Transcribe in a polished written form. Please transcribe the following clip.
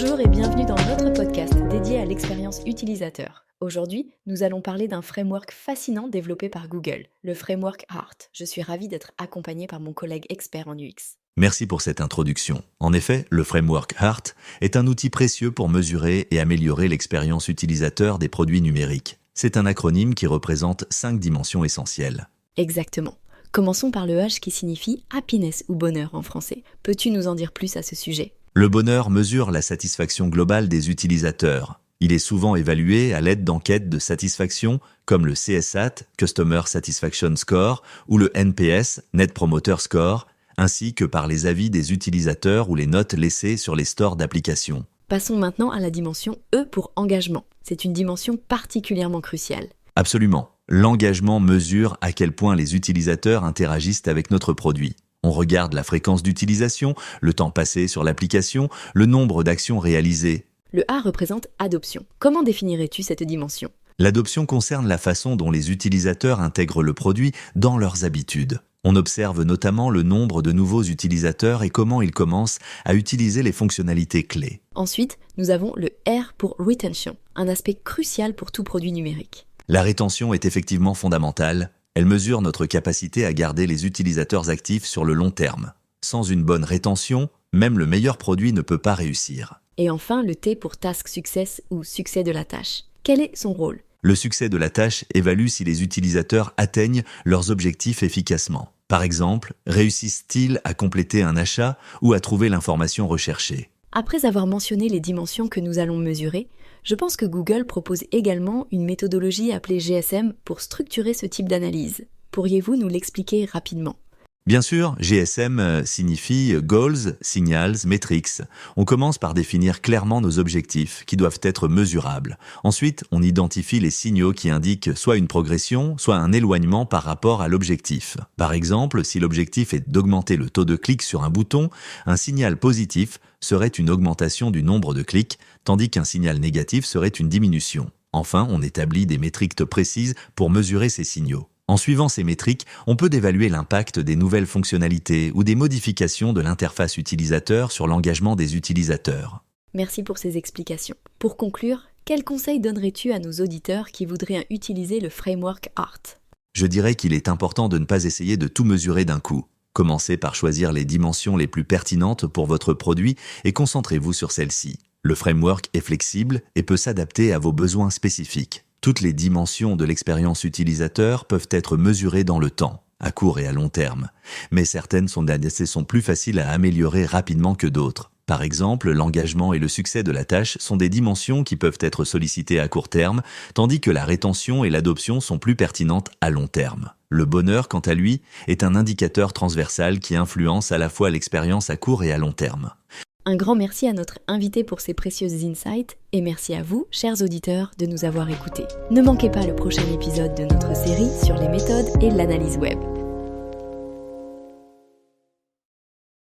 Bonjour et bienvenue dans notre podcast dédié à l'expérience utilisateur. Aujourd'hui, nous allons parler d'un framework fascinant développé par Google, le framework Heart. Je suis ravie d'être accompagnée par mon collègue expert en UX. Merci pour cette introduction. En effet, le framework Heart est un outil précieux pour mesurer et améliorer l'expérience utilisateur des produits numériques. C'est un acronyme qui représente 5 dimensions essentielles. Exactement. Commençons par le H qui signifie happiness ou bonheur en français. Peux-tu nous en dire plus à ce sujet ? Le bonheur mesure la satisfaction globale des utilisateurs. Il est souvent évalué à l'aide d'enquêtes de satisfaction comme le CSAT, Customer Satisfaction Score, ou le NPS, Net Promoter Score, ainsi que par les avis des utilisateurs ou les notes laissées sur les stores d'applications. Passons maintenant à la dimension E pour engagement. C'est une dimension particulièrement cruciale. Absolument. L'engagement mesure à quel point les utilisateurs interagissent avec notre produit. On regarde la fréquence d'utilisation, le temps passé sur l'application, le nombre d'actions réalisées. Le A représente adoption. Comment définirais-tu cette dimension ? L'adoption concerne la façon dont les utilisateurs intègrent le produit dans leurs habitudes. On observe notamment le nombre de nouveaux utilisateurs et comment ils commencent à utiliser les fonctionnalités clés. Ensuite, nous avons le R pour retention, un aspect crucial pour tout produit numérique. La rétention est effectivement fondamentale. Elle mesure notre capacité à garder les utilisateurs actifs sur le long terme. Sans une bonne rétention, même le meilleur produit ne peut pas réussir. Et enfin, le T pour task success ou succès de la tâche. Quel est son rôle ? Le succès de la tâche évalue si les utilisateurs atteignent leurs objectifs efficacement. Par exemple, réussissent-ils à compléter un achat ou à trouver l'information recherchée ? Après avoir mentionné les dimensions que nous allons mesurer, je pense que Google propose également une méthodologie appelée GSM pour structurer ce type d'analyse. Pourriez-vous nous l'expliquer rapidement ? Bien sûr, GSM signifie Goals, Signals, Metrics. On commence par définir clairement nos objectifs, qui doivent être mesurables. Ensuite, on identifie les signaux qui indiquent soit une progression, soit un éloignement par rapport à l'objectif. Par exemple, si l'objectif est d'augmenter le taux de clic sur un bouton, un signal positif serait une augmentation du nombre de clics, tandis qu'un signal négatif serait une diminution. Enfin, on établit des métriques précises pour mesurer ces signaux. En suivant ces métriques, on peut évaluer l'impact des nouvelles fonctionnalités ou des modifications de l'interface utilisateur sur l'engagement des utilisateurs. Merci pour ces explications. Pour conclure, quels conseils donnerais-tu à nos auditeurs qui voudraient utiliser le framework Heart ? Je dirais qu'il est important de ne pas essayer de tout mesurer d'un coup. Commencez par choisir les dimensions les plus pertinentes pour votre produit et concentrez-vous sur celles-ci. Le framework est flexible et peut s'adapter à vos besoins spécifiques. Toutes les dimensions de l'expérience utilisateur peuvent être mesurées dans le temps, à court et à long terme. Mais certaines sont plus faciles à améliorer rapidement que d'autres. Par exemple, l'engagement et le succès de la tâche sont des dimensions qui peuvent être sollicitées à court terme, tandis que la rétention et l'adoption sont plus pertinentes à long terme. Le bonheur, quant à lui, est un indicateur transversal qui influence à la fois l'expérience à court et à long terme. Un grand merci à notre invité pour ses précieuses insights et merci à vous, chers auditeurs, de nous avoir écoutés. Ne manquez pas le prochain épisode de notre série sur les méthodes et l'analyse web.